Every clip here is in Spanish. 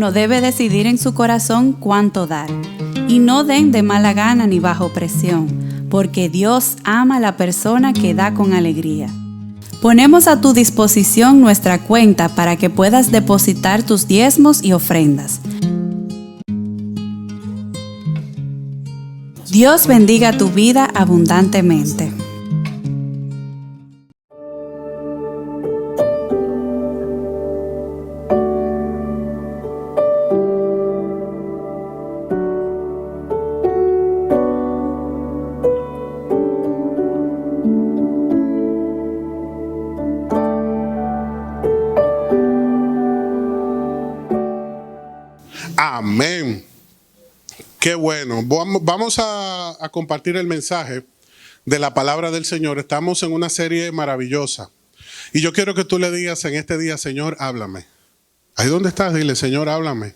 uno debe decidir en su corazón cuánto dar. Y no den de mala gana ni bajo presión, porque Dios ama a la persona que da con alegría. Ponemos a tu disposición nuestra cuenta para que puedas depositar tus diezmos y ofrendas. Dios bendiga tu vida abundantemente. Amén. Qué bueno. Vamos a compartir el mensaje de la palabra del Señor. Estamos en una serie maravillosa. Y yo quiero que tú le digas en este día, Señor, háblame. Ahí donde estás, dile, Señor, háblame.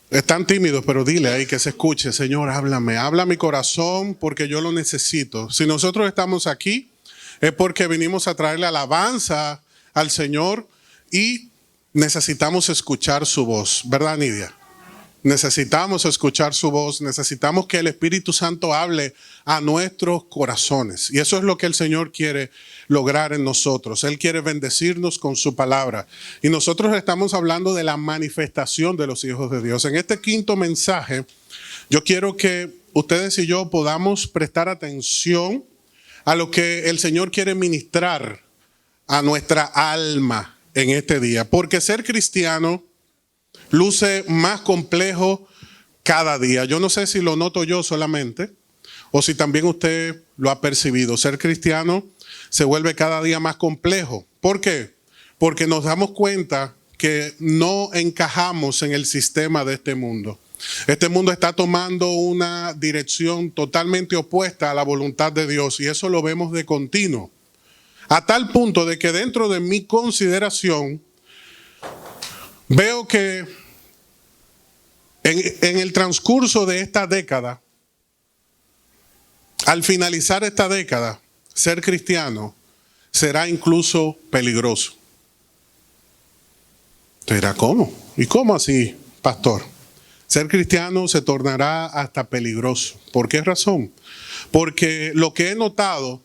Están tímidos, pero dile ahí que se escuche, Señor, háblame. Habla mi corazón porque yo lo necesito. Si nosotros estamos aquí, es porque vinimos a traerle alabanza al Señor y necesitamos escuchar su voz. ¿Verdad, Nidia? Necesitamos escuchar su voz, necesitamos que el Espíritu Santo hable a nuestros corazones. Y eso es lo que el Señor quiere lograr en nosotros. Él quiere bendecirnos con su palabra. Y nosotros estamos hablando de la manifestación de los hijos de Dios. En este quinto mensaje, yo quiero que ustedes y yo podamos prestar atención a lo que el Señor quiere ministrar a nuestra alma en este día. Porque ser cristiano luce más complejo cada día. Yo no sé si lo noto yo solamente o si también usted lo ha percibido. Ser cristiano se vuelve cada día más complejo. ¿Por qué? Porque nos damos cuenta que no encajamos en el sistema de este mundo. Este mundo está tomando una dirección totalmente opuesta a la voluntad de Dios y eso lo vemos de continuo. A tal punto de que dentro de mi consideración veo que en el transcurso de esta década, al finalizar esta década, ser cristiano será incluso peligroso. Usted dirá, ¿cómo? ¿Y cómo así, pastor? Ser cristiano se tornará hasta peligroso. ¿Por qué razón? Porque lo que he notado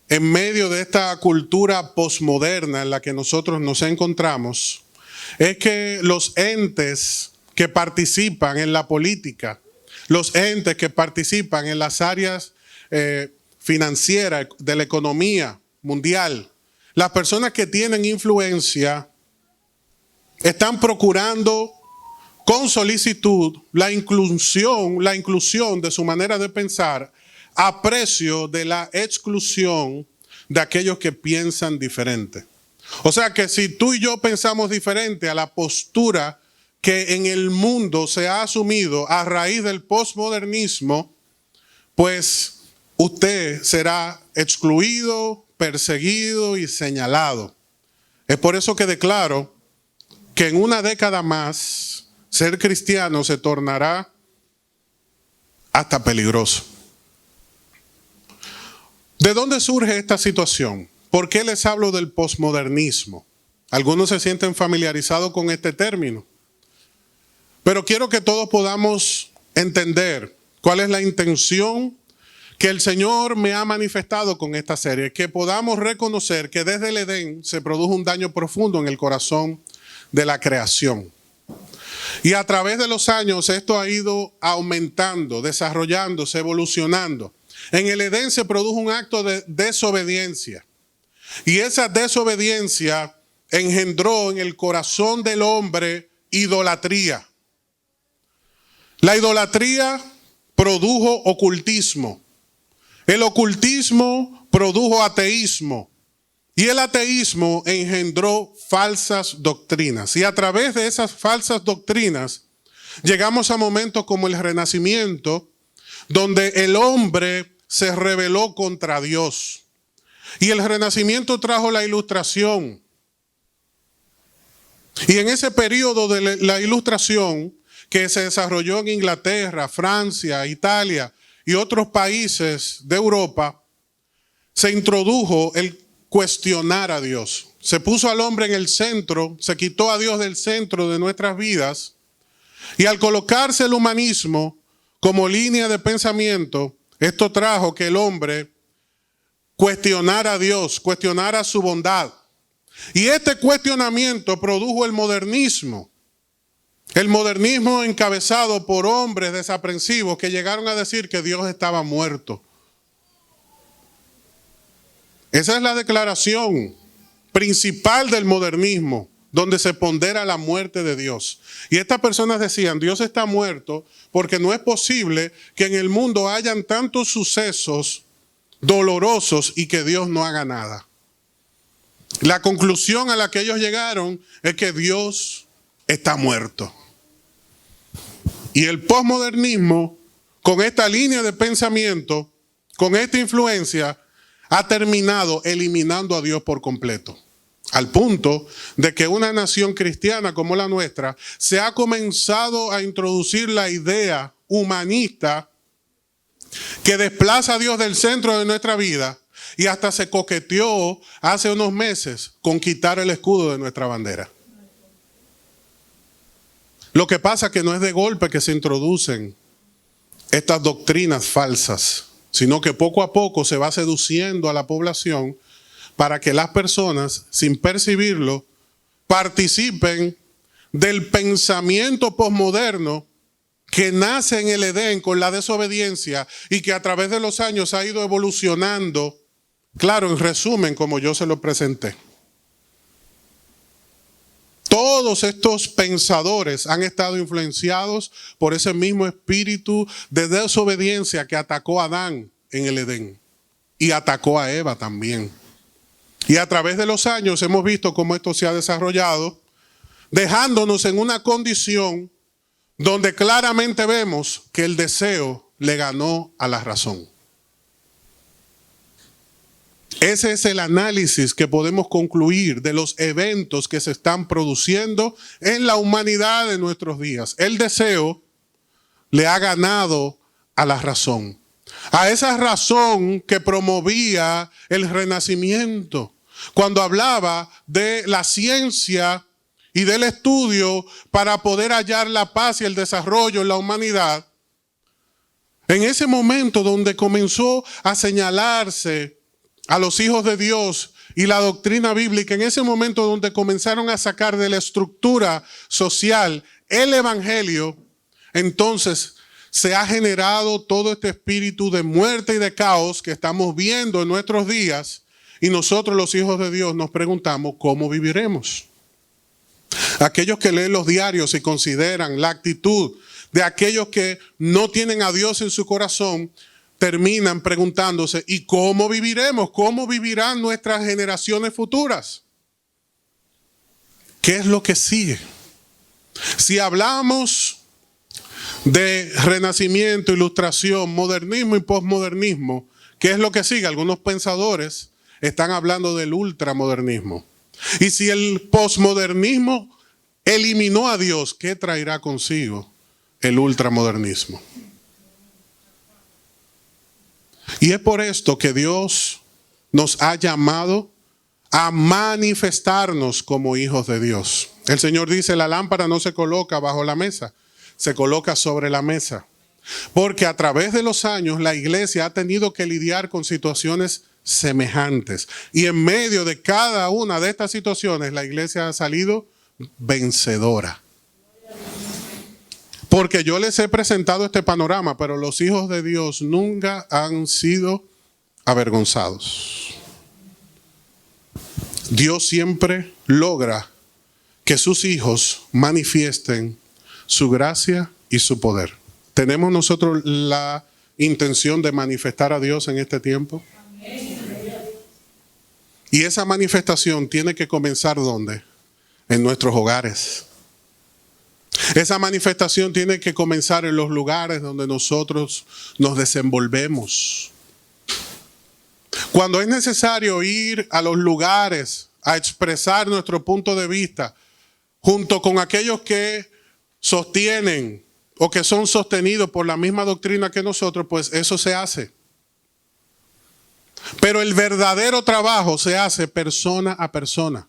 en medio de esta cultura posmoderna en la que nosotros nos encontramos es que los entes que participan en la política, los entes que participan en las áreas financieras de la economía mundial, las personas que tienen influencia, están procurando con solicitud la inclusión de su manera de pensar a precio de la exclusión de aquellos que piensan diferente. O sea que si tú y yo pensamos diferente a la postura que en el mundo se ha asumido a raíz del posmodernismo, pues usted será excluido, perseguido y señalado. Es por eso que declaro que en una década más ser cristiano se tornará hasta peligroso. ¿De dónde surge esta situación? ¿Por qué les hablo del posmodernismo? Algunos se sienten familiarizados con este término. Pero quiero que todos podamos entender cuál es la intención que el Señor me ha manifestado con esta serie. Que podamos reconocer que desde el Edén se produjo un daño profundo en el corazón de la creación. Y a través de los años esto ha ido aumentando, desarrollándose, evolucionando. En el Edén se produjo un acto de desobediencia. Y esa desobediencia engendró en el corazón del hombre idolatría. La idolatría produjo ocultismo. El ocultismo produjo ateísmo. Y el ateísmo engendró falsas doctrinas. Y a través de esas falsas doctrinas llegamos a momentos como el Renacimiento, donde el hombre se rebeló contra Dios. Y el Renacimiento trajo la Ilustración. Y en ese periodo de la Ilustración, que se desarrolló en Inglaterra, Francia, Italia y otros países de Europa, se introdujo el cuestionar a Dios. se puso al hombre en el centro, se quitó a Dios del centro de nuestras vidas, y al colocarse el humanismo como línea de pensamiento, esto trajo que el hombre cuestionara a Dios, cuestionara su bondad. Y este cuestionamiento produjo el modernismo encabezado por hombres desaprensivos que llegaron a decir que Dios estaba muerto. Esa es la declaración principal del modernismo, donde se pondera la muerte de Dios. Y estas personas decían, Dios está muerto porque no es posible que en el mundo hayan tantos sucesos dolorosos y que Dios no haga nada. La conclusión a la que ellos llegaron es que Dios está muerto. Y el posmodernismo, con esta línea de pensamiento, con esta influencia, ha terminado eliminando a Dios por completo. Al punto de que una nación cristiana como la nuestra se ha comenzado a introducir la idea humanista que desplaza a Dios del centro de nuestra vida y hasta se coqueteó hace unos meses con quitar el escudo de nuestra bandera. Lo que pasa es que no es de golpe que se introducen estas doctrinas falsas, sino que poco a poco se va seduciendo a la población para que las personas, sin percibirlo, participen del pensamiento posmoderno que nace en el Edén con la desobediencia y que a través de los años ha ido evolucionando, claro, en resumen, como yo se lo presenté. Todos estos pensadores han estado influenciados por ese mismo espíritu de desobediencia que atacó a Adán en el Edén y atacó a Eva también. Y a través de los años hemos visto cómo esto se ha desarrollado, dejándonos en una condición donde claramente vemos que el deseo le ganó a la razón. Ese es el análisis que podemos concluir de los eventos que se están produciendo en la humanidad de nuestros días. El deseo le ha ganado a la razón. A esa razón que promovía el renacimiento, cuando hablaba de la ciencia y del estudio para poder hallar la paz y el desarrollo en la humanidad. En ese momento donde comenzó a señalarse a los hijos de Dios y la doctrina bíblica, en ese momento donde comenzaron a sacar de la estructura social el evangelio, entonces se ha generado todo este espíritu de muerte y de caos que estamos viendo en nuestros días, y nosotros los hijos de Dios nos preguntamos ¿cómo viviremos? Aquellos que leen los diarios y consideran la actitud de aquellos que no tienen a Dios en su corazón, terminan preguntándose ¿y cómo viviremos? ¿Cómo vivirán nuestras generaciones futuras? ¿Qué es lo que sigue? Si hablamos de renacimiento, ilustración, modernismo y posmodernismo, ¿qué es lo que sigue? Algunos pensadores están hablando del ultramodernismo. Y si el posmodernismo eliminó a Dios, ¿qué traerá consigo el ultramodernismo? Y es por esto que Dios nos ha llamado a manifestarnos como hijos de Dios. El Señor dice, la lámpara no se coloca bajo la mesa, se coloca sobre la mesa. Porque a través de los años la iglesia ha tenido que lidiar con situaciones semejantes. Y en medio de cada una de estas situaciones la iglesia ha salido vencedora. Porque yo les he presentado este panorama, pero los hijos de Dios nunca han sido avergonzados. Dios siempre logra que sus hijos manifiesten su gracia y su poder. ¿Tenemos nosotros la intención de manifestar a Dios en este tiempo? Y esa manifestación tiene que comenzar ¿dónde? En nuestros hogares. Esa manifestación tiene que comenzar en los lugares donde nosotros nos desenvolvemos. Cuando es necesario ir a los lugares a expresar nuestro punto de vista, junto con aquellos que sostienen o que son sostenidos por la misma doctrina que nosotros, pues eso se hace. Pero el verdadero trabajo se hace persona a persona.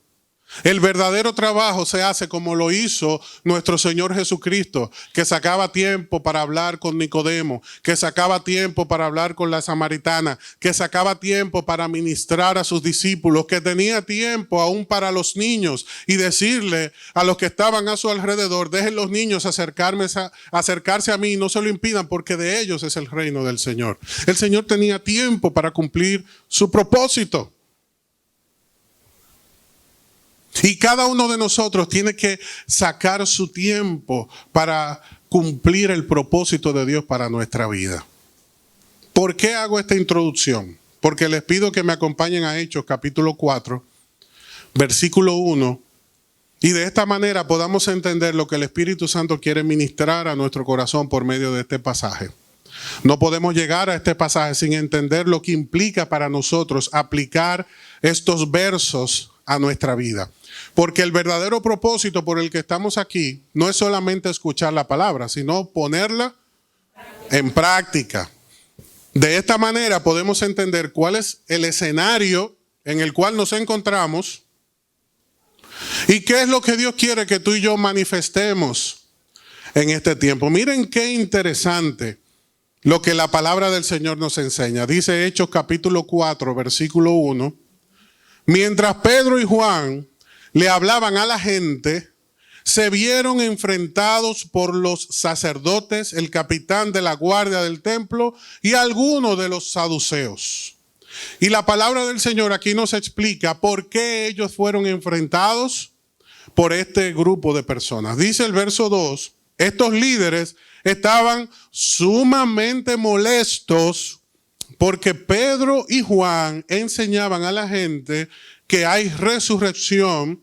El verdadero trabajo se hace como lo hizo nuestro Señor Jesucristo, que sacaba tiempo para hablar con Nicodemo, que sacaba tiempo para hablar con la samaritana, que sacaba tiempo para ministrar a sus discípulos, que tenía tiempo aún para los niños y decirle a los que estaban a su alrededor: dejen los niños acercarse a mí y no se lo impidan, porque de ellos es el reino del Señor. El Señor tenía tiempo para cumplir su propósito. Y cada uno de nosotros tiene que sacar su tiempo para cumplir el propósito de Dios para nuestra vida. ¿Por qué hago esta introducción? Porque les pido que me acompañen a Hechos capítulo 4, versículo 1, y de esta manera podamos entender lo que el Espíritu Santo quiere ministrar a nuestro corazón por medio de este pasaje. No podemos llegar a este pasaje sin entender lo que implica para nosotros aplicar estos versos a nuestra vida. Porque el verdadero propósito por el que estamos aquí no es solamente escuchar la palabra, sino ponerla en práctica. De esta manera podemos entender cuál es el escenario en el cual nos encontramos y qué es lo que Dios quiere que tú y yo manifestemos en este tiempo. Miren qué interesante lo que la palabra del Señor nos enseña. Dice Hechos capítulo 4, versículo 1. Mientras Pedro y Juan le hablaban a la gente, se vieron enfrentados por los sacerdotes, el capitán de la guardia del templo y algunos de los saduceos. Y la palabra del Señor aquí nos explica por qué ellos fueron enfrentados por este grupo de personas. Dice el verso 2, estos líderes estaban sumamente molestos porque Pedro y Juan enseñaban a la gente que hay resurrección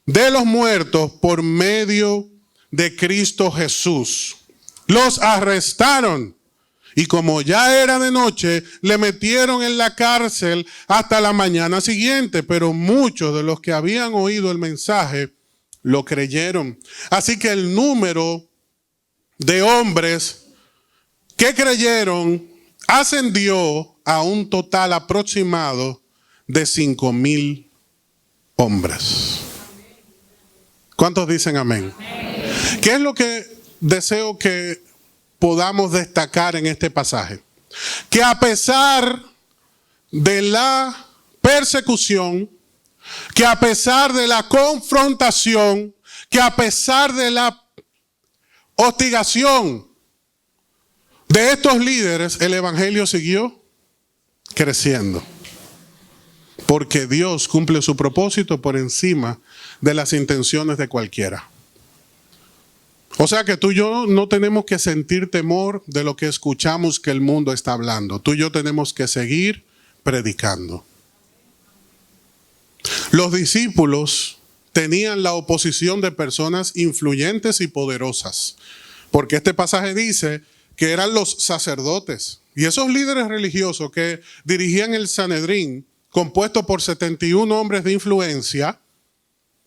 de los muertos por medio de Cristo Jesús. Los arrestaron y como ya era de noche, le metieron en la cárcel hasta la mañana siguiente, pero muchos de los que habían oído el mensaje lo creyeron. Así que el número de hombres que creyeron ascendió a un total aproximado de 5,000 hombres. ¿Cuántos dicen amén? Amén? ¿Qué es lo que deseo que podamos destacar en este pasaje? Que a pesar de la persecución, que a pesar de la confrontación, que a pesar de la hostigación de estos líderes, el evangelio siguió creciendo. Porque Dios cumple su propósito por encima de las intenciones de cualquiera. O sea que tú y yo no tenemos que sentir temor de lo que escuchamos que el mundo está hablando. Tú y yo tenemos que seguir predicando. Los discípulos tenían la oposición de personas influyentes y poderosas. Porque este pasaje dice que eran los sacerdotes. Y esos líderes religiosos que dirigían el Sanedrín, compuesto por 71 hombres de influencia,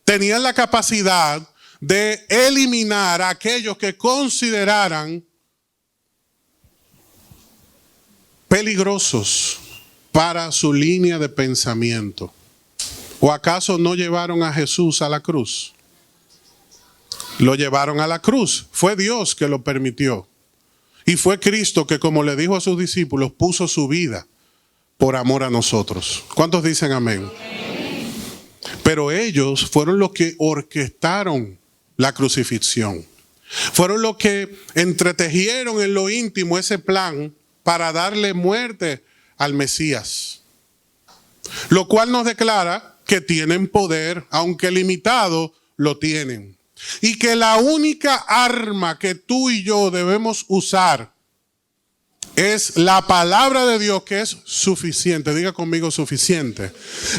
tenían la capacidad de eliminar a aquellos que consideraran peligrosos para su línea de pensamiento. ¿O acaso no llevaron a Jesús a la cruz? Lo llevaron a la cruz. Fue Dios que lo permitió. Y fue Cristo que, como le dijo a sus discípulos, puso su vida por amor a nosotros. ¿Cuántos dicen amén? Amén. Pero ellos fueron los que orquestaron la crucifixión. Fueron los que entretejieron en lo íntimo ese plan para darle muerte al Mesías. Lo cual nos declara que tienen poder, aunque limitado, lo tienen. Y que la única arma que tú y yo debemos usar es la palabra de Dios, que es suficiente. Diga conmigo, suficiente.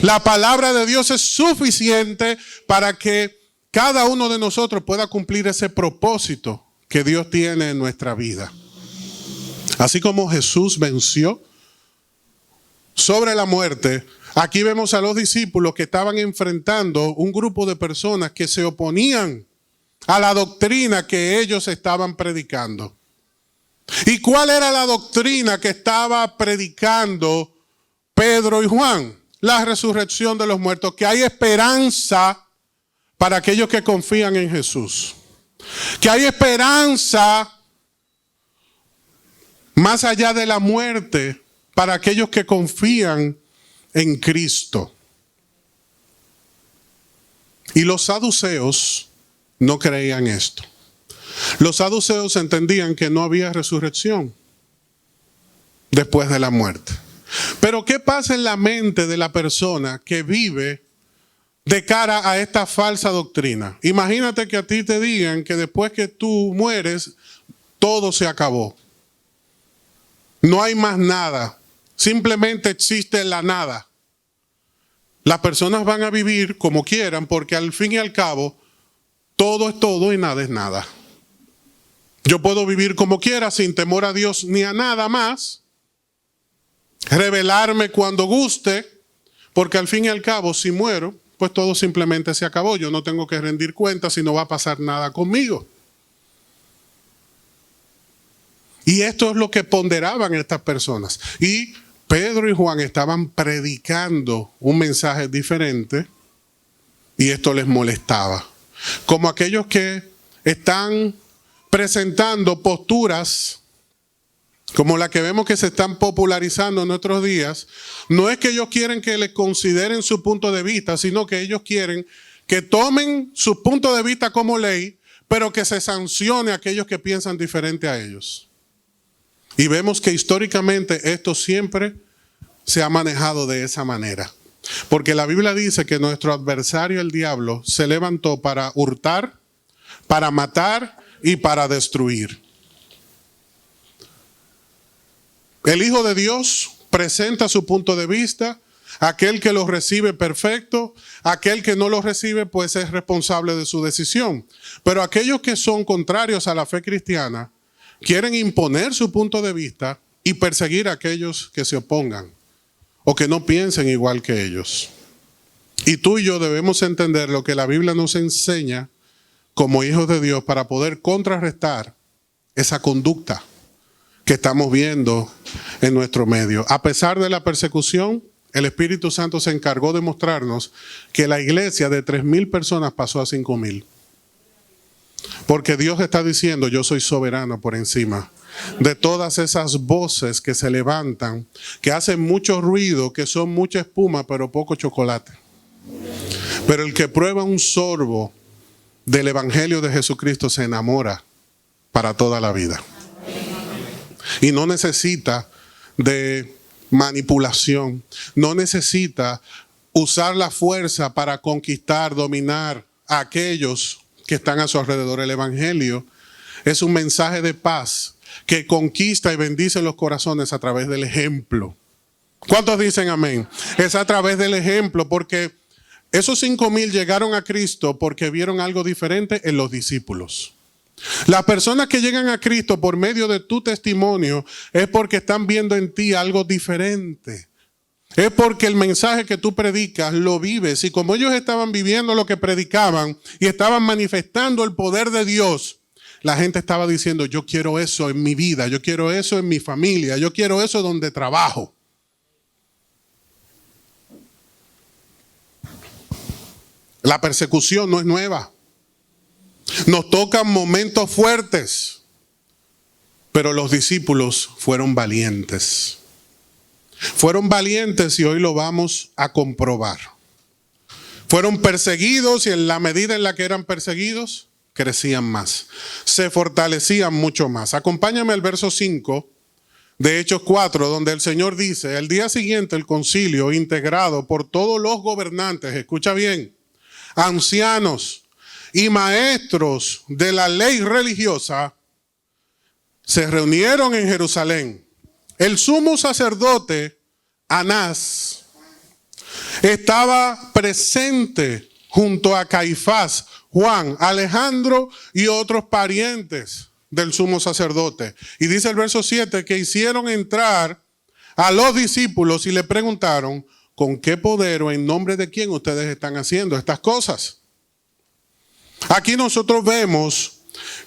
La palabra de Dios es suficiente para que cada uno de nosotros pueda cumplir ese propósito que Dios tiene en nuestra vida. Así como Jesús venció sobre la muerte, aquí vemos a los discípulos que estaban enfrentando un grupo de personas que se oponían a la doctrina que ellos estaban predicando. ¿Y cuál era la doctrina que estaba predicando Pedro y Juan? la resurrección de los muertos, que hay esperanza para aquellos que confían en Jesús. Que hay esperanza más allá de la muerte para aquellos que confían en Cristo. Y los saduceos no creían esto. Los saduceos entendían que no había resurrección después de la muerte. Pero ¿qué pasa en la mente de la persona que vive de cara a esta falsa doctrina? Imagínate que a ti te digan que después que tú mueres, todo se acabó. No hay más nada. Simplemente existe la nada. Las personas van a vivir como quieran porque al fin y al cabo, todo es todo y nada es nada. Yo puedo vivir como quiera sin temor a Dios ni a nada más. Rebelarme cuando guste, porque al fin y al cabo, si muero, pues todo simplemente se acabó. Yo no tengo que rendir cuentas y no va a pasar nada conmigo. Y esto es lo que ponderaban estas personas. Y Pedro y Juan estaban predicando un mensaje diferente y esto les molestaba. Como aquellos que están presentando posturas como la que vemos que se están popularizando en nuestros días. No es que ellos quieren que les consideren su punto de vista, sino que ellos quieren que tomen su punto de vista como ley, pero que se sancione a aquellos que piensan diferente a ellos. Y vemos que históricamente esto siempre se ha manejado de esa manera. Porque la Biblia dice que nuestro adversario, el diablo, se levantó para hurtar, para matar y para destruir. El Hijo de Dios presenta su punto de vista. Aquel que lo recibe, perfecto. Aquel que no lo recibe, pues es responsable de su decisión. Pero aquellos que son contrarios a la fe cristiana quieren imponer su punto de vista y perseguir a aquellos que se opongan o que no piensen igual que ellos. Y tú y yo debemos entender lo que la Biblia nos enseña como hijos de Dios para poder contrarrestar esa conducta que estamos viendo en nuestro medio. A pesar de la persecución, el Espíritu Santo se encargó de mostrarnos que la iglesia de 3,000 personas pasó a 5,000. Porque Dios está diciendo, yo soy soberano por encima de todas esas voces que se levantan, que hacen mucho ruido, que son mucha espuma, pero poco chocolate. Pero el que prueba un sorbo del Evangelio de Jesucristo se enamora para toda la vida. Y no necesita de manipulación, no necesita usar la fuerza para conquistar, dominar a aquellos que están a su alrededor. El Evangelio es un mensaje de paz que conquista y bendice los corazones a través del ejemplo. ¿Cuántos dicen amén? Es a través del ejemplo, porque esos 5,000 llegaron a Cristo porque vieron algo diferente en los discípulos. Las personas que llegan a Cristo por medio de tu testimonio es porque están viendo en ti algo diferente. Es porque el mensaje que tú predicas lo vives. Y como ellos estaban viviendo lo que predicaban y estaban manifestando el poder de Dios, la gente estaba diciendo, yo quiero eso en mi vida, yo quiero eso en mi familia, yo quiero eso donde trabajo. La persecución no es nueva. Nos tocan momentos fuertes, pero los discípulos fueron valientes. Fueron valientes y hoy lo vamos a comprobar. Fueron perseguidos y en la medida en la que eran perseguidos, crecían más. Se fortalecían mucho más. Acompáñame al verso 5 de Hechos 4, donde el Señor dice, el día siguiente el concilio integrado por todos los gobernantes, escucha bien, ancianos y maestros de la ley religiosa, se reunieron en Jerusalén. El sumo sacerdote, Anás, estaba presente junto a Caifás, Juan, Alejandro y otros parientes del sumo sacerdote. Y dice el verso 7 que hicieron entrar a los discípulos y le preguntaron, ¿con qué poder o en nombre de quién ustedes están haciendo estas cosas? Aquí nosotros vemos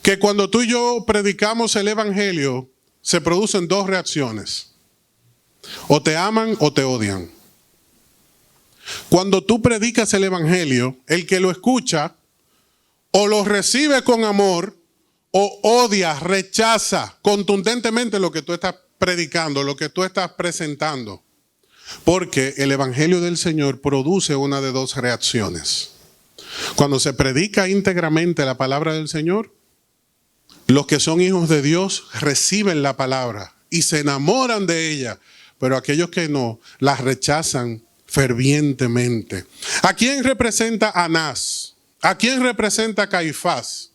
que cuando tú y yo predicamos el Evangelio, se producen dos reacciones. O te aman o te odian. Cuando tú predicas el evangelio, el que lo escucha o lo recibe con amor o odia, rechaza contundentemente lo que tú estás predicando, lo que tú estás presentando. Porque el evangelio del Señor produce una de dos reacciones. Cuando se predica íntegramente la palabra del Señor, los que son hijos de Dios reciben la palabra y se enamoran de ella, pero aquellos que no, la rechazan fervientemente. ¿A quién representa Anás? ¿A quién representa Caifás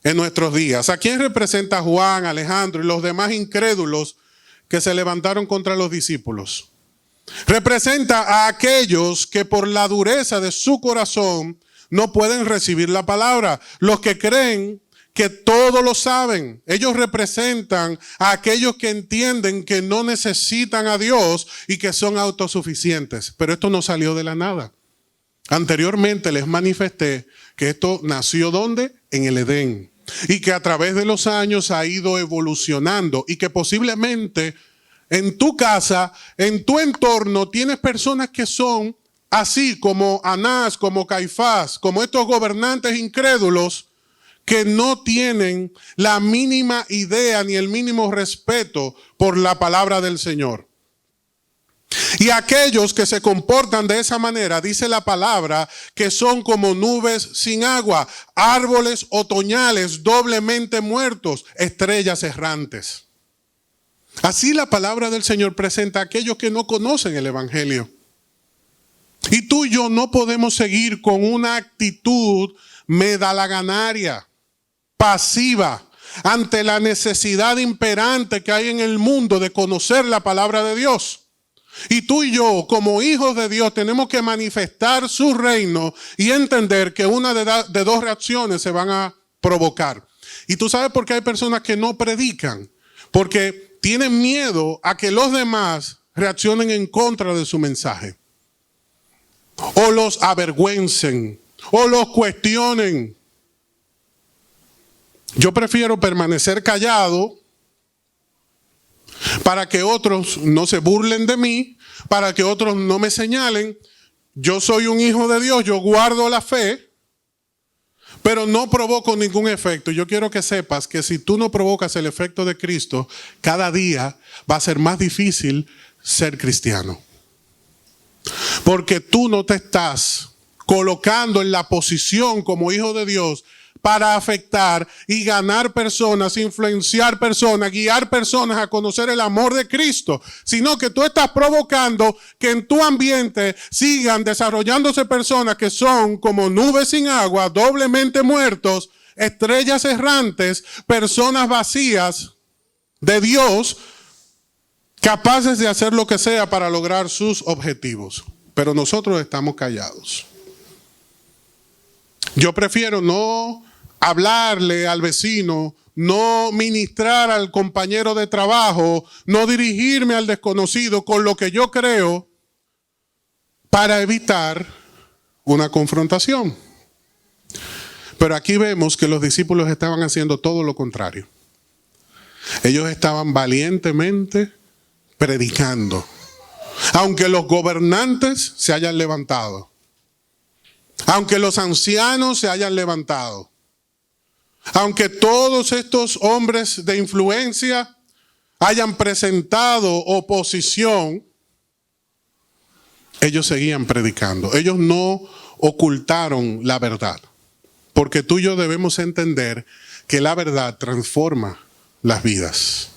en nuestros días? ¿A quién representa Juan, Alejandro y los demás incrédulos que se levantaron contra los discípulos? Representa a aquellos que por la dureza de su corazón no pueden recibir la palabra. Los que creen que todo lo saben. Ellos representan a aquellos que entienden que no necesitan a Dios y que son autosuficientes. Pero esto no salió de la nada. Anteriormente les manifesté que esto nació ¿dónde? En el Edén. Y que a través de los años ha ido evolucionando y que posiblemente en tu casa, en tu entorno, tienes personas que son así como Anás, como Caifás, como estos gobernantes incrédulos que no tienen la mínima idea ni el mínimo respeto por la palabra del Señor. Y aquellos que se comportan de esa manera, dice la palabra, que son como nubes sin agua, árboles otoñales doblemente muertos, estrellas errantes. Así la palabra del Señor presenta a aquellos que no conocen el evangelio. Y tú y yo no podemos seguir con una actitud medalaganaria, pasiva, ante la necesidad imperante que hay en el mundo de conocer la palabra de Dios. Y tú y yo, como hijos de Dios, tenemos que manifestar su reino y entender que una de dos reacciones se van a provocar. Y tú sabes por qué hay personas que no predican. Porque tienen miedo a que los demás reaccionen en contra de su mensaje. O los avergüencen, o los cuestionen. Yo prefiero permanecer callado para que otros no se burlen de mí, para que otros no me señalen. Yo soy un hijo de Dios, yo guardo la fe, pero no provoco ningún efecto. Yo quiero que sepas que si tú no provocas el efecto de Cristo, cada día va a ser más difícil ser cristiano. Porque tú no te estás colocando en la posición como hijo de Dios para afectar y ganar personas, influenciar personas, guiar personas a conocer el amor de Cristo, sino que tú estás provocando que en tu ambiente sigan desarrollándose personas que son como nubes sin agua, doblemente muertos, estrellas errantes, personas vacías de Dios, capaces de hacer lo que sea para lograr sus objetivos. Pero nosotros estamos callados. Yo prefiero no hablarle al vecino, no ministrar al compañero de trabajo, no dirigirme al desconocido con lo que yo creo para evitar una confrontación. Pero aquí vemos que los discípulos estaban haciendo todo lo contrario. Ellos estaban valientemente predicando, aunque los gobernantes se hayan levantado, aunque los ancianos se hayan levantado, aunque todos estos hombres de influencia hayan presentado oposición, ellos seguían predicando. Ellos no ocultaron la verdad, porque tú y yo debemos entender que la verdad transforma las vidas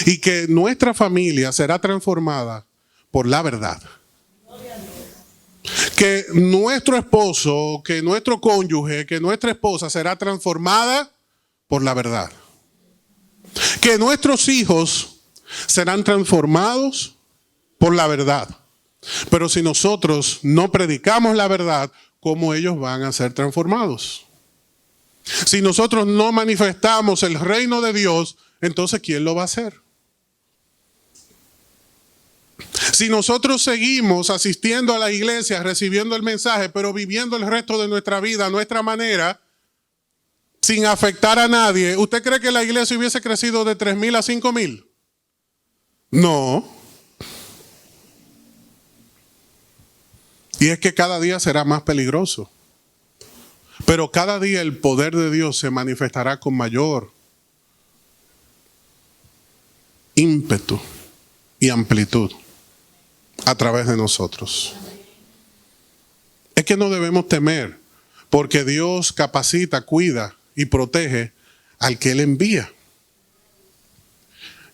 y que nuestra familia será transformada por la verdad. Que nuestro esposo, que nuestro cónyuge, que nuestra esposa será transformada por la verdad. Que nuestros hijos serán transformados por la verdad. Pero si nosotros no predicamos la verdad, ¿cómo ellos van a ser transformados? Si nosotros no manifestamos el reino de Dios, entonces ¿quién lo va a hacer? Si nosotros seguimos asistiendo a la iglesia, recibiendo el mensaje, pero viviendo el resto de nuestra vida a nuestra manera, sin afectar a nadie, ¿usted cree que la iglesia hubiese crecido de 3,000 a 5,000? No. Y es que cada día será más peligroso. Pero cada día el poder de Dios se manifestará con mayor ímpetu y amplitud a través de nosotros. Es que no debemos temer, porque Dios capacita, cuida y protege al que Él envía.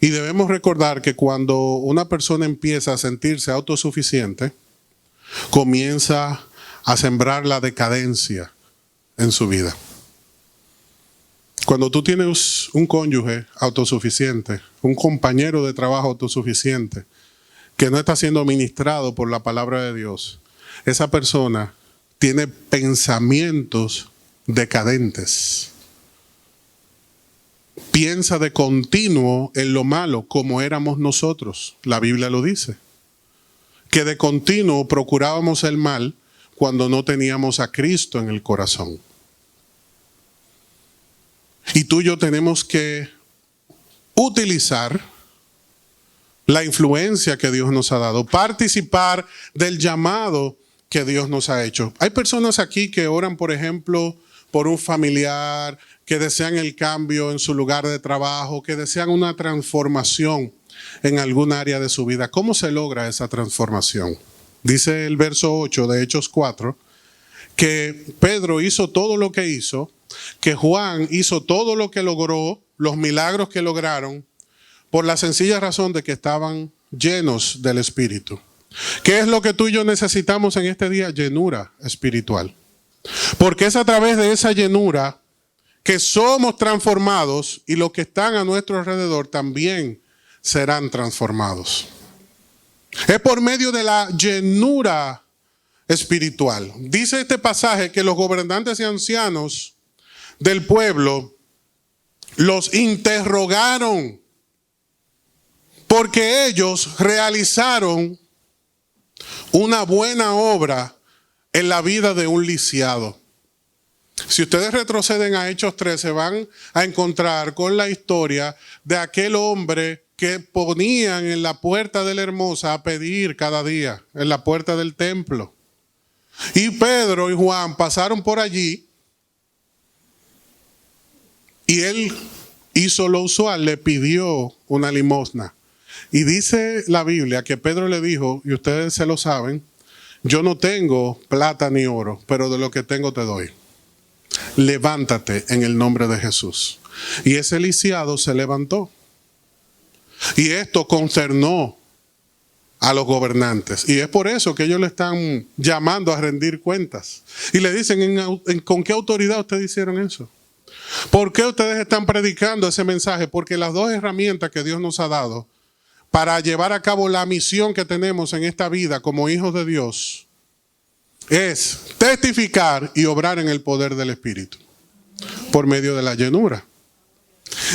Y debemos recordar que cuando una persona empieza a sentirse autosuficiente, comienza a sembrar la decadencia en su vida. Cuando tú tienes un cónyuge autosuficiente, un compañero de trabajo autosuficiente, que no está siendo ministrado por la palabra de Dios, esa persona tiene pensamientos decadentes. Piensa de continuo en lo malo, como éramos nosotros. La Biblia lo dice. Que de continuo procurábamos el mal cuando no teníamos a Cristo en el corazón. Y tú y yo tenemos que utilizar la influencia que Dios nos ha dado, participar del llamado que Dios nos ha hecho. Hay personas aquí que oran, por ejemplo, por un familiar, que desean el cambio en su lugar de trabajo, que desean una transformación en algún área de su vida. ¿Cómo se logra esa transformación? Dice el verso 8 de Hechos 4, que Pedro hizo todo lo que hizo, que Juan hizo todo lo que logró, los milagros que lograron, por la sencilla razón de que estaban llenos del Espíritu. ¿Qué es lo que tú y yo necesitamos en este día? Llenura espiritual. Porque es a través de esa llenura que somos transformados y los que están a nuestro alrededor también serán transformados. Es por medio de la llenura espiritual. Dice este pasaje que los gobernantes y ancianos del pueblo los interrogaron porque ellos realizaron una buena obra en la vida de un lisiado. Si ustedes retroceden a Hechos 3, se van a encontrar con la historia de aquel hombre que ponían en la puerta de la Hermosa a pedir cada día, en la puerta del templo. Y Pedro y Juan pasaron por allí y él hizo lo usual, le pidió una limosna. Y dice la Biblia que Pedro le dijo, y ustedes se lo saben, yo no tengo plata ni oro, pero de lo que tengo te doy. Levántate en el nombre de Jesús. Y ese lisiado se levantó. Y esto concernó a los gobernantes. Y es por eso que ellos le están llamando a rendir cuentas. Y le dicen, ¿con qué autoridad ustedes hicieron eso? ¿Por qué ustedes están predicando ese mensaje? Porque las dos herramientas que Dios nos ha dado para llevar a cabo la misión que tenemos en esta vida como hijos de Dios es testificar y obrar en el poder del Espíritu por medio de la llenura.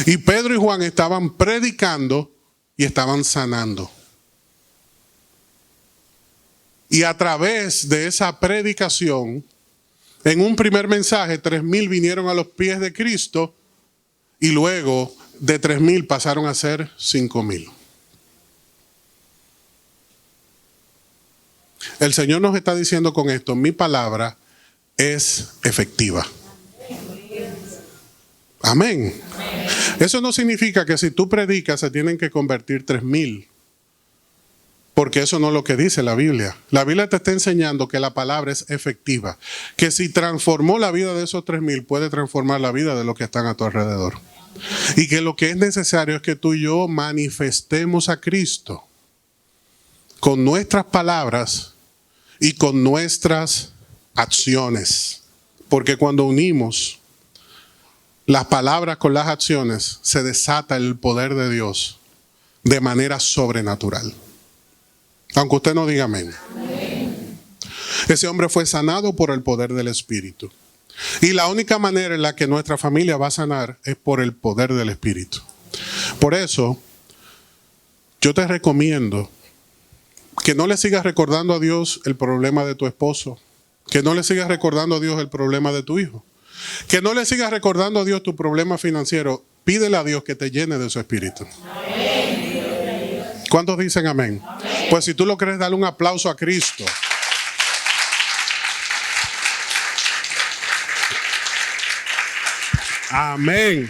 Y Pedro y Juan estaban predicando y estaban sanando. Y a través de esa predicación, en un primer mensaje, 3,000 vinieron a los pies de Cristo y luego de 3,000 pasaron a ser 5,000. El Señor nos está diciendo con esto, mi palabra es efectiva. Amén. Eso no significa que si tú predicas se tienen que convertir 3,000. Porque eso no es lo que dice la Biblia. La Biblia te está enseñando que la palabra es efectiva. Que si transformó la vida de esos 3,000, puede transformar la vida de los que están a tu alrededor. Y que lo que es necesario es que tú y yo manifestemos a Cristo con nuestras palabras y con nuestras acciones. Porque cuando unimos las palabras con las acciones, se desata el poder de Dios de manera sobrenatural. Aunque usted no diga amén. Amén. Ese hombre fue sanado por el poder del Espíritu. Y la única manera en la que nuestra familia va a sanar es por el poder del Espíritu. Por eso, yo te recomiendo que no le sigas recordando a Dios el problema de tu esposo. Que no le sigas recordando a Dios el problema de tu hijo. Que no le sigas recordando a Dios tu problema financiero. Pídele a Dios que te llene de su Espíritu. Amén. ¿Cuántos dicen amén? Amén? Pues si tú lo crees, dale un aplauso a Cristo. Amén.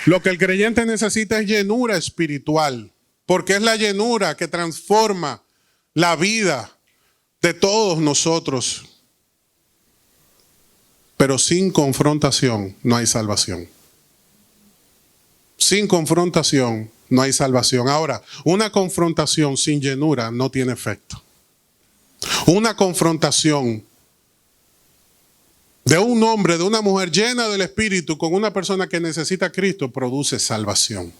Lo que el creyente necesita es llenura espiritual, porque es la llenura que transforma la vida de todos nosotros. Pero sin confrontación no hay salvación. Sin confrontación no hay salvación. Ahora, una confrontación sin llenura no tiene efecto. Una confrontación de un hombre, de una mujer llena del Espíritu con una persona que necesita a Cristo produce salvación.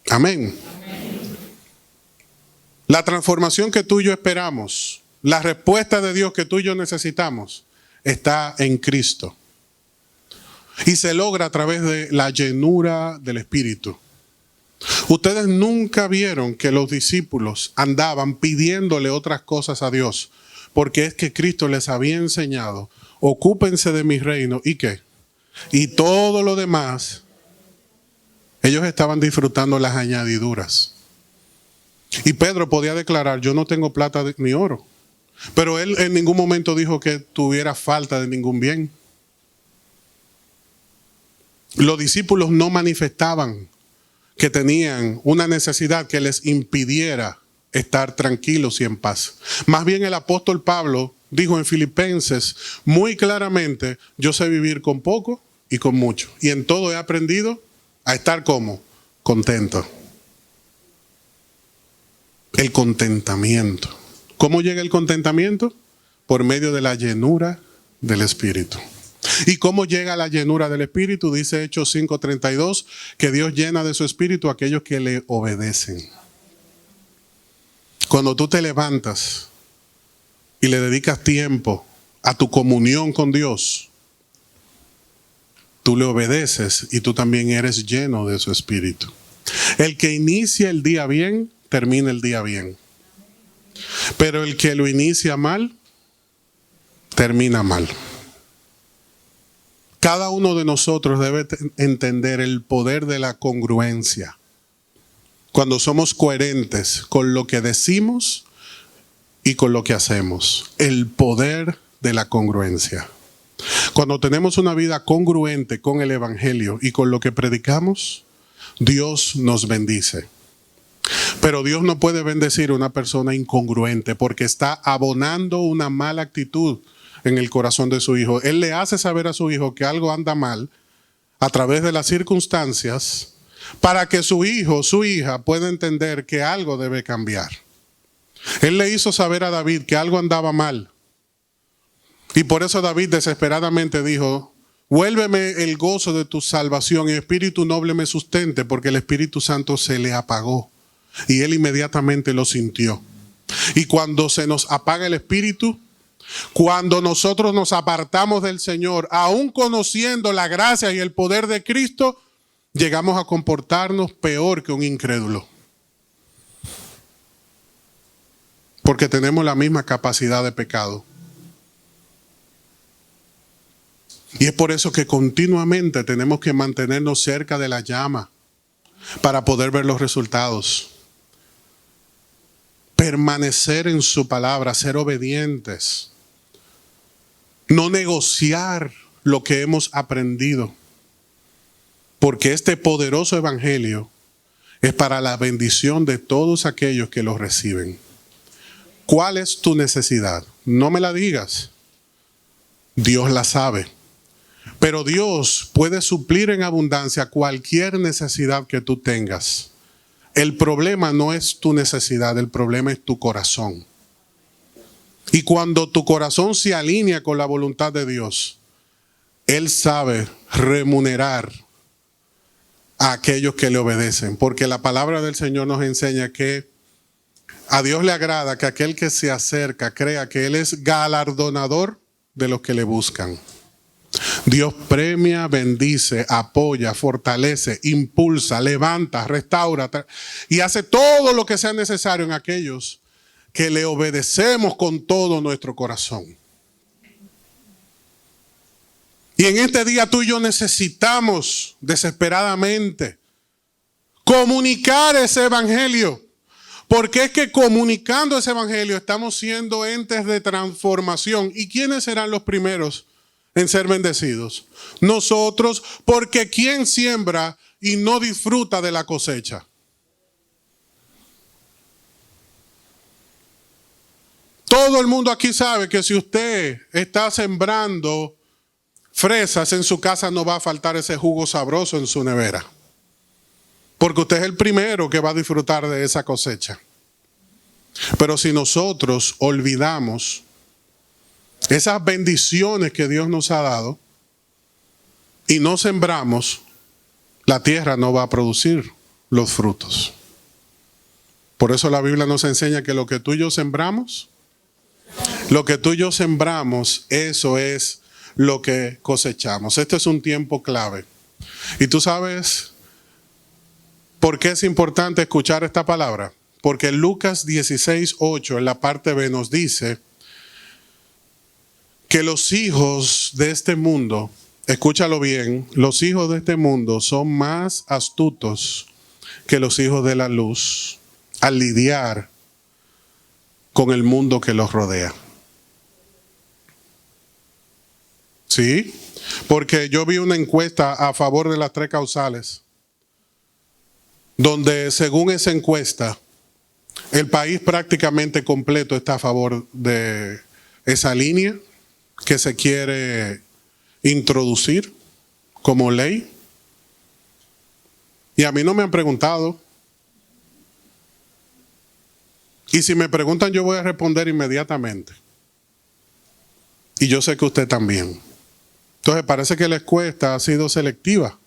Amén. La transformación que tú y yo esperamos, la respuesta de Dios que tú y yo necesitamos, está en Cristo. Y se logra a través de la llenura del Espíritu. Ustedes nunca vieron que los discípulos andaban pidiéndole otras cosas a Dios, porque es que Cristo les había enseñado, ocúpense de mi reino, ¿y qué? Y todo lo demás, ellos estaban disfrutando las añadiduras. Y Pedro podía declarar, yo no tengo plata ni oro, pero él en ningún momento dijo que tuviera falta de ningún bien. Los discípulos no manifestaban que tenían una necesidad que les impidiera estar tranquilos y en paz. Más bien el apóstol Pablo dijo en Filipenses muy claramente, yo sé vivir con poco y con mucho. Y en todo he aprendido a estar como contento. El contentamiento. ¿Cómo llega el contentamiento? Por medio de la llenura del Espíritu. ¿Y cómo llega la llenura del Espíritu? Dice Hechos 5:32, que Dios llena de su Espíritu a aquellos que le obedecen. Cuando tú te levantas y le dedicas tiempo a tu comunión con Dios, tú le obedeces y tú también eres lleno de su Espíritu. El que inicia el día bien, termina el día bien. Pero el que lo inicia mal, termina mal. Cada uno de nosotros debe entender el poder de la congruencia. Cuando somos coherentes con lo que decimos y con lo que hacemos. El poder de la congruencia. Cuando tenemos una vida congruente con el Evangelio y con lo que predicamos, Dios nos bendice. Pero Dios no puede bendecir a una persona incongruente porque está abonando una mala actitud en el corazón de su hijo. Él le hace saber a su hijo que algo anda mal a través de las circunstancias para que su hijo, su hija pueda entender que algo debe cambiar. Él le hizo saber a David que algo andaba mal. Y por eso David desesperadamente dijo, vuélveme el gozo de tu salvación y espíritu noble me sustente, porque el Espíritu Santo se le apagó. Y él inmediatamente lo sintió. Y cuando se nos apaga el espíritu, cuando nosotros nos apartamos del Señor, aún conociendo la gracia y el poder de Cristo, llegamos a comportarnos peor que un incrédulo. Porque tenemos la misma capacidad de pecado. Y es por eso que continuamente tenemos que mantenernos cerca de la llama para poder ver los resultados. Permanecer en su palabra, ser obedientes. No negociar lo que hemos aprendido. Porque este poderoso evangelio es para la bendición de todos aquellos que lo reciben. ¿Cuál es tu necesidad? No me la digas. Dios la sabe. Pero Dios puede suplir en abundancia cualquier necesidad que tú tengas. El problema no es tu necesidad, el problema es tu corazón. Y cuando tu corazón se alinea con la voluntad de Dios, Él sabe remunerar a aquellos que le obedecen. Porque la palabra del Señor nos enseña que a Dios le agrada que aquel que se acerca crea que Él es galardonador de los que le buscan. Dios premia, bendice, apoya, fortalece, impulsa, levanta, restaura y hace todo lo que sea necesario en aquellos que le obedecemos con todo nuestro corazón. Y en este día tú y yo necesitamos desesperadamente comunicar ese evangelio. Porque es que comunicando ese evangelio estamos siendo entes de transformación. ¿Y quiénes serán los primeros en ser bendecidos? Nosotros, porque ¿quién siembra y no disfruta de la cosecha? Todo el mundo aquí sabe que si usted está sembrando fresas en su casa, no va a faltar ese jugo sabroso en su nevera. Porque usted es el primero que va a disfrutar de esa cosecha. Pero si nosotros olvidamos esas bendiciones que Dios nos ha dado y no sembramos, la tierra no va a producir los frutos. Por eso la Biblia nos enseña que lo que tú y yo sembramos, eso es lo que cosechamos. Este es un tiempo clave. Y tú sabes por qué es importante escuchar esta palabra. Porque Lucas 16:8 en la parte B nos dice que los hijos de este mundo, escúchalo bien, los hijos de este mundo son más astutos que los hijos de la luz al lidiar con el mundo que los rodea. ¿Sí? Porque yo vi una encuesta a favor de las 3 causales, donde según esa encuesta, el país prácticamente completo está a favor de esa línea que se quiere introducir como ley. Y a mí no me han preguntado. Y si me preguntan, yo voy a responder inmediatamente. Y yo sé que usted también. Entonces parece que la encuesta ha sido selectiva.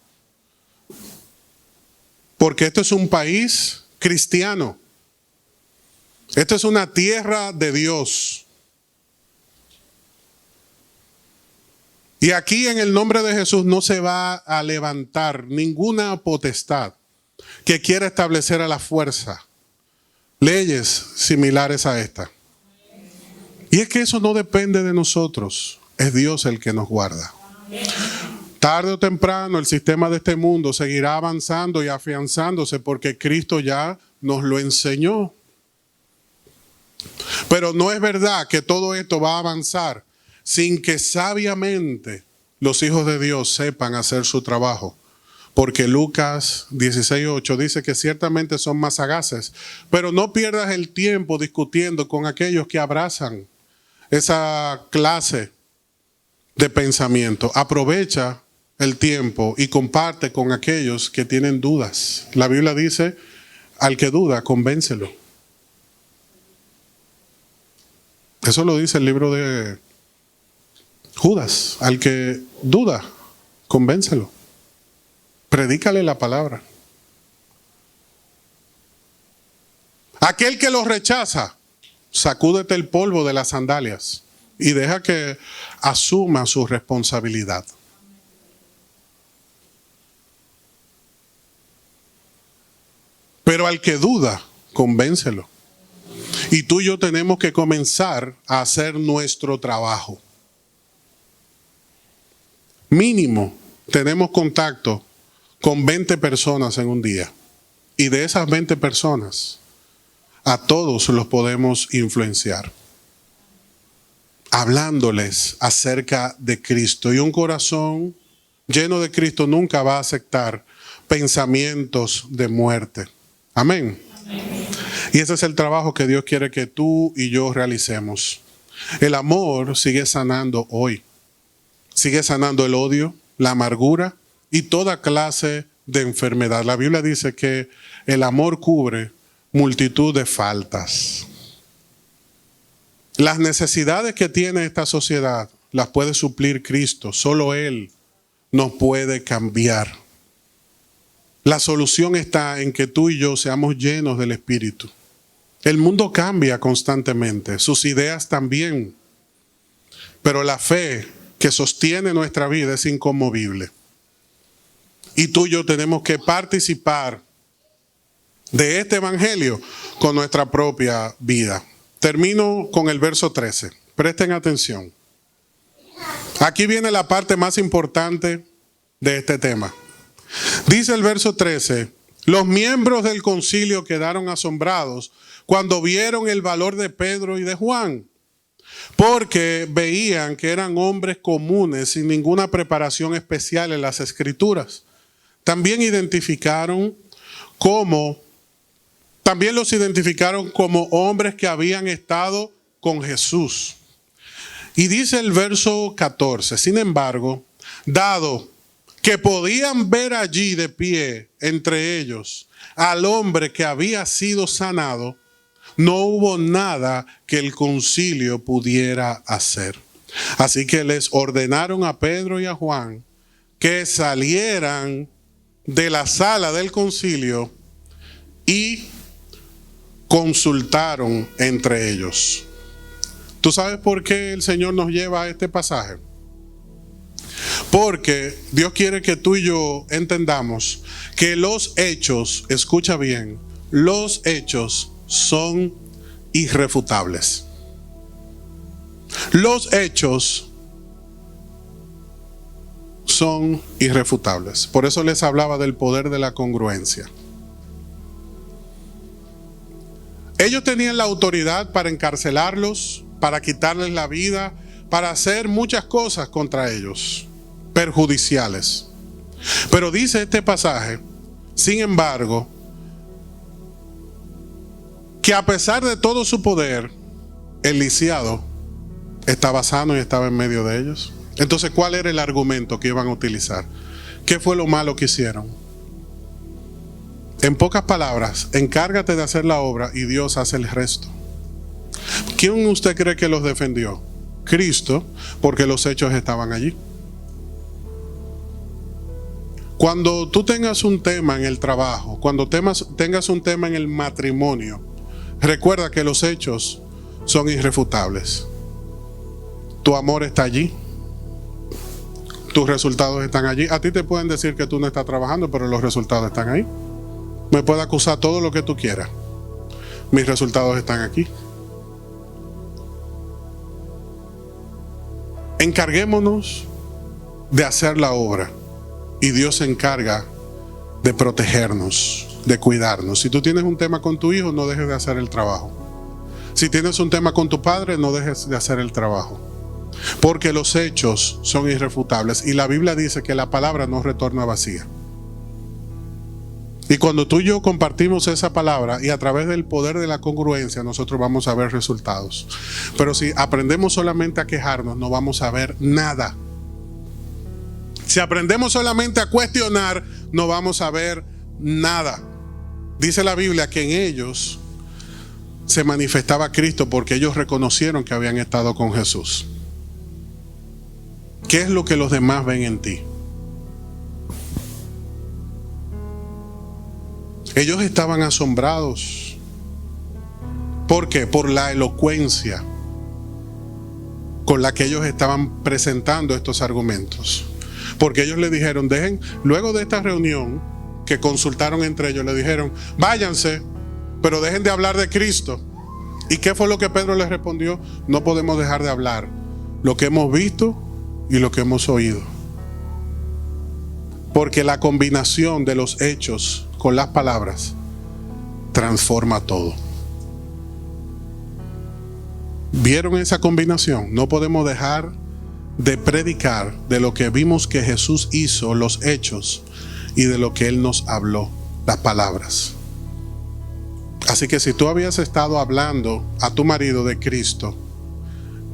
Porque esto es un país cristiano. Esto es una tierra de Dios. Y aquí en el nombre de Jesús no se va a levantar ninguna potestad que quiera establecer a la fuerza leyes similares a esta. Y es que eso no depende de nosotros, es Dios el que nos guarda. Tarde o temprano el sistema de este mundo seguirá avanzando y afianzándose porque Cristo ya nos lo enseñó. Pero no es verdad que todo esto va a avanzar sin que sabiamente los hijos de Dios sepan hacer su trabajo. Porque Lucas 16:8 dice que ciertamente son más sagaces. Pero no pierdas el tiempo discutiendo con aquellos que abrazan esa clase de pensamiento. Aprovecha el tiempo y comparte con aquellos que tienen dudas. La Biblia dice, al que duda, convéncelo. Eso lo dice el libro de Judas. Al que duda, convéncelo. Predícale la palabra. Aquel que lo rechaza, sacúdete el polvo de las sandalias y deja que asuma su responsabilidad. Pero al que duda, convéncelo. Y tú y yo tenemos que comenzar a hacer nuestro trabajo. Mínimo, tenemos contacto con 20 personas en un día. Y de esas 20 personas, a todos los podemos influenciar. Hablándoles acerca de Cristo. Y un corazón lleno de Cristo nunca va a aceptar pensamientos de muerte. Amén. Y ese es el trabajo que Dios quiere que tú y yo realicemos. El amor sigue sanando hoy. Sigue sanando el odio, la amargura y toda clase de enfermedad. La Biblia dice que el amor cubre multitud de faltas. Las necesidades que tiene esta sociedad las puede suplir Cristo. Solo Él nos puede cambiar. La solución está en que tú y yo seamos llenos del Espíritu. El mundo cambia constantemente, sus ideas también, pero la fe que sostiene nuestra vida es inconmovible. Y tú y yo tenemos que participar de este evangelio con nuestra propia vida. Termino con el verso 13. Presten atención. Aquí viene la parte más importante de este tema. Dice el verso 13, los miembros del concilio quedaron asombrados cuando vieron el valor de Pedro y de Juan. porque veían que eran hombres comunes sin ninguna preparación especial en las Escrituras. También los identificaron como hombres que habían estado con Jesús. Y dice el verso 14, sin embargo, dado que podían ver allí de pie entre ellos al hombre que había sido sanado, no hubo nada que el concilio pudiera hacer. Así que les ordenaron a Pedro y a Juan que salieran de la sala del concilio y consultaron entre ellos. ¿Tú sabes por qué el Señor nos lleva a este pasaje? Porque Dios quiere que tú y yo entendamos que los hechos, escucha bien, los hechos son irrefutables. Los hechos son irrefutables. Por eso les hablaba del poder de la congruencia. Ellos tenían la autoridad para encarcelarlos, para quitarles la vida, para hacer muchas cosas contra ellos, perjudiciales. Pero dice este pasaje, sin embargo, que a pesar de todo su poder, el lisiado estaba sano y estaba en medio de ellos. Entonces, ¿cuál era el argumento que iban a utilizar? ¿Qué fue lo malo que hicieron? En pocas palabras, encárgate de hacer la obra y Dios hace el resto. ¿Quién usted cree que los defendió? Cristo, porque los hechos estaban allí. Cuando tú tengas un tema en el trabajo, cuando tengas un tema en el matrimonio, recuerda que los hechos son irrefutables. Tu amor está allí. Tus resultados están allí. A ti te pueden decir que tú no estás trabajando, pero los resultados están ahí. Me puedes acusar todo lo que tú quieras. Mis resultados están aquí. Encarguémonos de hacer la obra y Dios se encarga de protegernos, de cuidarnos. Si tú tienes un tema con tu hijo, no dejes de hacer el trabajo. Si tienes un tema con tu padre, no dejes de hacer el trabajo. Porque los hechos son irrefutables y la Biblia dice que la palabra no retorna vacía. Y cuando tú y yo compartimos esa palabra y a través del poder de la congruencia, nosotros vamos a ver resultados. Pero si aprendemos solamente a quejarnos, no vamos a ver nada. Si aprendemos solamente a cuestionar, no vamos a ver nada. Dice la Biblia que en ellos se manifestaba Cristo porque ellos reconocieron que habían estado con Jesús. ¿Qué es lo que los demás ven en ti? Ellos estaban asombrados. ¿Por qué? Por la elocuencia con la que ellos estaban presentando estos argumentos. Porque ellos le dijeron, luego de esta reunión que consultaron entre ellos, le dijeron, váyanse, pero dejen de hablar de Cristo. ¿Y qué fue lo que Pedro les respondió? No podemos dejar de hablar lo que hemos visto y lo que hemos oído. Porque la combinación de los hechos con las palabras transforma todo. ¿Vieron esa combinación? No podemos dejar de predicar de lo que vimos que Jesús hizo, los hechos, y de lo que Él nos habló, las palabras. Así que si tú habías estado hablando a tu marido de Cristo,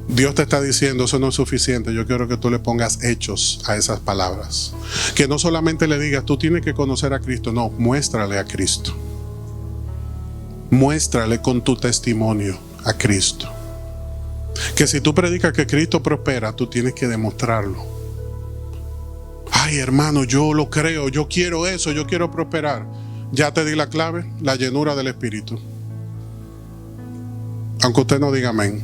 Dios te está diciendo, eso no es suficiente, yo quiero que tú le pongas hechos a esas palabras. Que no solamente le digas, tú tienes que conocer a Cristo, no, muéstrale a Cristo. Muéstrale con tu testimonio a Cristo. Que si tú predicas que Cristo prospera, tú tienes que demostrarlo. Ay, hermano, yo lo creo, yo quiero eso, yo quiero prosperar. Ya te di la clave, la llenura del Espíritu. Aunque usted no diga amén.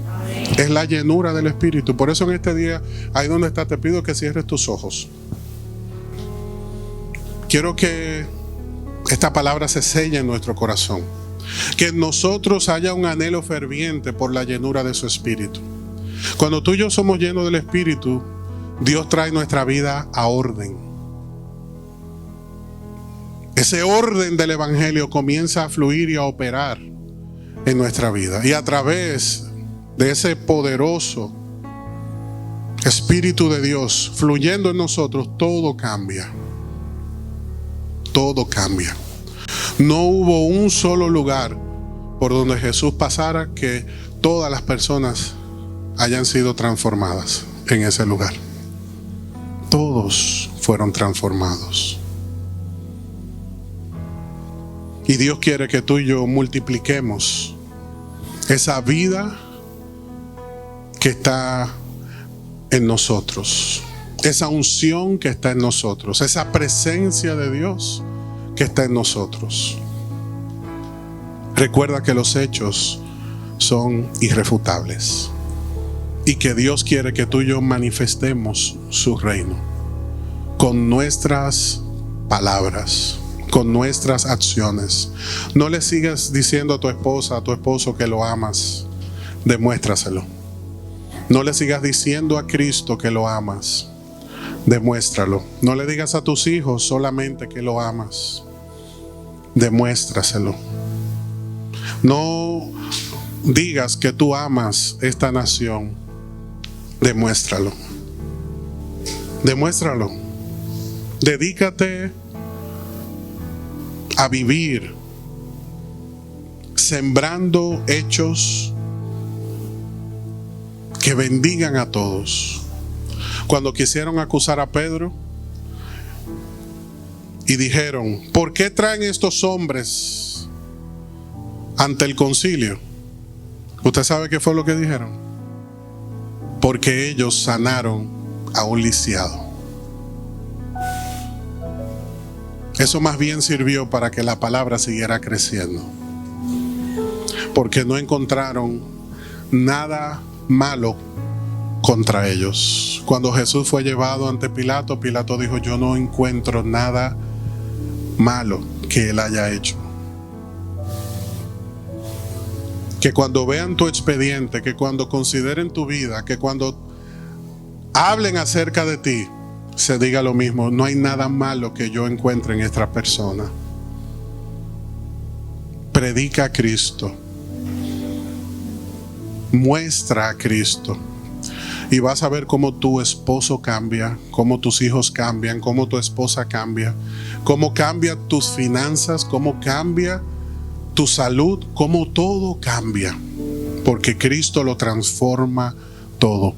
Es la llenura del Espíritu. Por eso en este día, ahí donde estás, te pido que cierres tus ojos. Quiero que esta palabra se selle en nuestro corazón. Que en nosotros haya un anhelo ferviente por la llenura de su Espíritu. Cuando tú y yo somos llenos del Espíritu, Dios trae nuestra vida a orden. Ese orden del Evangelio comienza a fluir y a operar en nuestra vida. Y a través de ese poderoso Espíritu de Dios fluyendo en nosotros, todo cambia. Todo cambia. No hubo un solo lugar por donde Jesús pasara que todas las personas hayan sido transformadas en ese lugar. Todos fueron transformados. Y Dios quiere que tú y yo multipliquemos esa vida que está en nosotros, esa unción que está en nosotros, esa presencia de Dios que está en nosotros. Recuerda que los hechos son irrefutables y que Dios quiere que tú y yo manifestemos su reino con nuestras palabras, con nuestras acciones. No le sigas diciendo a tu esposa, a tu esposo que lo amas. Demuéstraselo. No le sigas diciendo a Cristo que lo amas. Demuéstralo. No le digas a tus hijos solamente que lo amas. Demuéstraselo. No digas que tú amas esta nación. Demuéstralo. Demuéstralo. Dedícate a vivir sembrando hechos que bendigan a todos. Cuando quisieron acusar a Pedro y dijeron: ¿por qué traen estos hombres ante el concilio? ¿Usted sabe qué fue lo que dijeron? Porque ellos sanaron a un lisiado. Eso más bien sirvió para que la palabra siguiera creciendo, porque no encontraron nada malo contra ellos. Cuando Jesús fue llevado ante Pilato, Pilato dijo: yo no encuentro nada malo que él haya hecho. Que cuando vean tu expediente, que cuando consideren tu vida, que cuando hablen acerca de ti, se diga lo mismo: no hay nada malo que yo encuentre en esta persona. Predica a Cristo, muestra a Cristo, y vas a ver cómo tu esposo cambia, cómo tus hijos cambian, cómo tu esposa cambia, cómo cambia tus finanzas, cómo cambia tu salud, cómo todo cambia, porque Cristo lo transforma todo.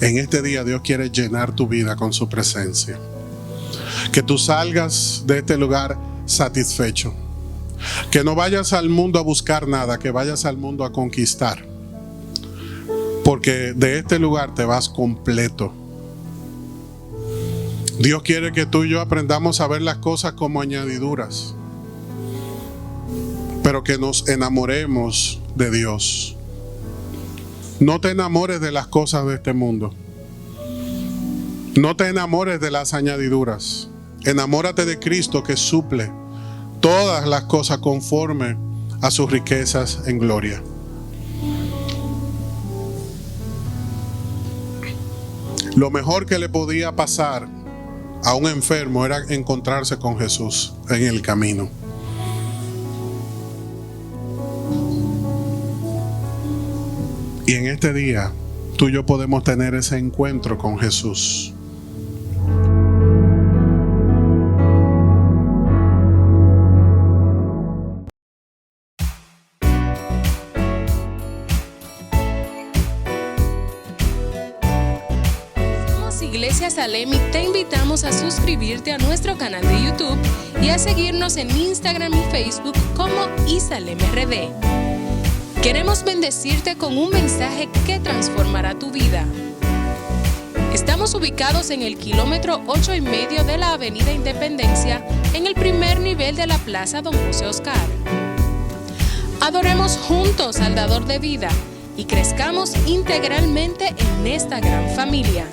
En este día Dios quiere llenar tu vida con su presencia. Que tú salgas de este lugar satisfecho. Que no vayas al mundo a buscar nada, que vayas al mundo a conquistar. Porque de este lugar te vas completo. Dios quiere que tú y yo aprendamos a ver las cosas como añadiduras, pero que nos enamoremos de Dios. No te enamores de las cosas de este mundo. No te enamores de las añadiduras. Enamórate de Cristo, que suple todas las cosas conforme a sus riquezas en gloria. Lo mejor que le podía pasar a un enfermo era encontrarse con Jesús en el camino. Y en este día, tú y yo podemos tener ese encuentro con Jesús. Somos Iglesia Salem y te invitamos a suscribirte a nuestro canal de YouTube y a seguirnos en Instagram y Facebook como iSalem RD. Queremos bendecirte con un mensaje que transformará tu vida. Estamos ubicados en el kilómetro 8,5 de la Avenida Independencia, en el primer nivel de la Plaza Don José Oscar. Adoremos juntos al Dador de vida y crezcamos integralmente en esta gran familia.